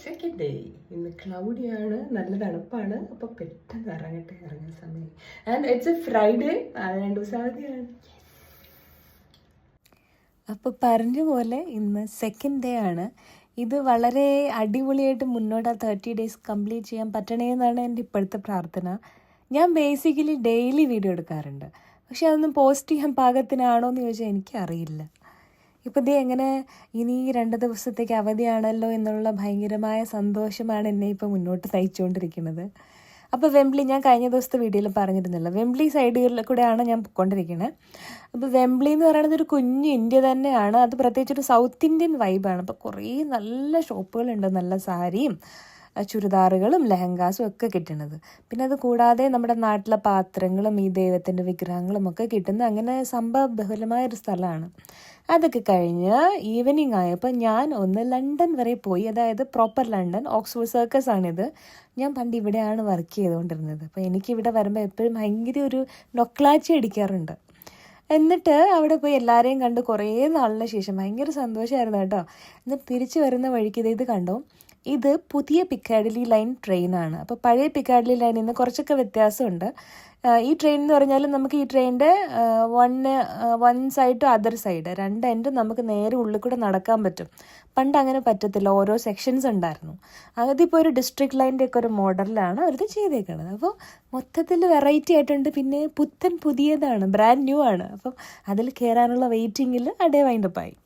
Second day. ഇന്ന് ക്ലൗഡിയാണ്, നല്ല തണുപ്പാണ്. അപ്പോൾ പെട്ടെന്ന് ഇറങ്ങാൻ സമയം. ആൻഡ് ഇറ്റ്സ് എ ഫ്രൈഡേ, 2 ദിവസം അവധിയാണ്. അപ്പോൾ പറഞ്ഞ പോലെ ഇന്ന് സെക്കൻഡ് ഡേ ആണ്. ഇത് വളരെ അടിപൊളിയായിട്ട് മുന്നോട്ട് 30 ഡേയ്സ് കംപ്ലീറ്റ് ചെയ്യാൻ പറ്റണേന്നാണ് എൻ്റെ ഇപ്പോഴത്തെ പ്രാർത്ഥന. ഞാൻ ബേസിക്കലി ഡെയിലി വീഡിയോ എടുക്കാറുണ്ട്, പക്ഷെ അതൊന്നും പോസ്റ്റ് ചെയ്യാൻ പാകത്തിനാണോ എന്ന് ചോദിച്ചാൽ എനിക്കറിയില്ല. ഇപ്പോൾ ഇത് എങ്ങനെ ഇനി 2 ദിവസത്തേക്ക് അവധിയാണല്ലോ എന്നുള്ള ഭയങ്കരമായ സന്തോഷമാണ് എന്നെ ഇപ്പോൾ മുന്നോട്ട് നയിച്ചുകൊണ്ടിരിക്കുന്നത്. അപ്പോൾ വെംബ്ലി, ഞാൻ കഴിഞ്ഞ ദിവസത്തെ വീഡിയോയിൽ പറഞ്ഞിരുന്നല്ലോ, വെംബ്ലി സൈഡുകളിൽ കൂടെയാണ് ഞാൻ പോയിക്കൊണ്ടിരിക്കുന്നത്. അപ്പോൾ വെംബ്ലി എന്ന് പറയുന്നത് ഒരു കുഞ്ഞ് ഇന്ത്യ തന്നെയാണ്. അത് പ്രത്യേകിച്ചൊരു സൗത്ത് ഇന്ത്യൻ വൈബാണ്. അപ്പോൾ കുറേ നല്ല ഷോപ്പുകളുണ്ട്, നല്ല സാരിയും ചുരിദാറുകളും ലെഹങ്കാസും ഒക്കെ കിട്ടുന്നത്. പിന്നെ അത് കൂടാതെ നമ്മുടെ നാട്ടിലെ പാത്രങ്ങളും ഈ ദൈവത്തിൻ്റെ വിഗ്രഹങ്ങളും ഒക്കെ കിട്ടുന്ന അങ്ങനെ സംഭവബഹുലമായൊരു സ്ഥലമാണ്. അതൊക്കെ കഴിഞ്ഞ് ഈവനിങ് ആയപ്പോൾ ഞാൻ ഒന്ന് ലണ്ടൻ വരെ പോയി. അതായത് പ്രോപ്പർ ലണ്ടൻ, ഓക്സ്ഫോർഡ് സർക്കസ് ആണിത്. ഞാൻ പണ്ട് ഇവിടെയാണ് വർക്ക് ചെയ്തുകൊണ്ടിരുന്നത്. അപ്പോൾ എനിക്കിവിടെ വരുമ്പോൾ എപ്പോഴും ഭയങ്കര ഒരു നൊക്ലാച്ചി അടിക്കാറുണ്ട്. എന്നിട്ട് അവിടെ പോയി എല്ലാവരെയും കണ്ട് കുറേ നാളിന് ശേഷം ഭയങ്കര സന്തോഷമായിരുന്നു കേട്ടോ. എന്നിട്ട് തിരിച്ചു വരുന്ന വഴിക്ക് ഇത് കണ്ടോ, ഇത് പുതിയ പിക്കാഡിലി ലൈൻ ട്രെയിനാണ്. അപ്പോൾ പഴയ പിക്കാഡിലി ലൈനിൽ നിന്ന് കുറച്ചൊക്കെ വ്യത്യാസമുണ്ട്. ഈ ട്രെയിൻ എന്ന് പറഞ്ഞാൽ നമുക്ക് ഈ ട്രെയിനിൻ്റെ one side to other side 2 എൻഡും നമുക്ക് നേരെ ഉള്ളിൽ കൂടെ നടക്കാൻ പറ്റും. പണ്ട് അങ്ങനെ പറ്റത്തില്ല, ഓരോ സെക്ഷൻസ് ഉണ്ടായിരുന്നു. അതിപ്പോൾ ഒരു ഡിസ്ട്രിക്ട് ലൈൻ്റെ ഒക്കെ ഒരു മോഡലിലാണ് അവരത് ചെയ്തേക്കുന്നത്. അപ്പോൾ മൊത്തത്തിൽ വെറൈറ്റി ആയിട്ടുണ്ട്. പിന്നെ പുതിയതാണ്, ബ്രാൻഡ് ന്യൂ ആണ്. അപ്പം അതിൽ കയറാനുള്ള വെയിറ്റിങ്ങിൽ വൈൻഡപ്പായി.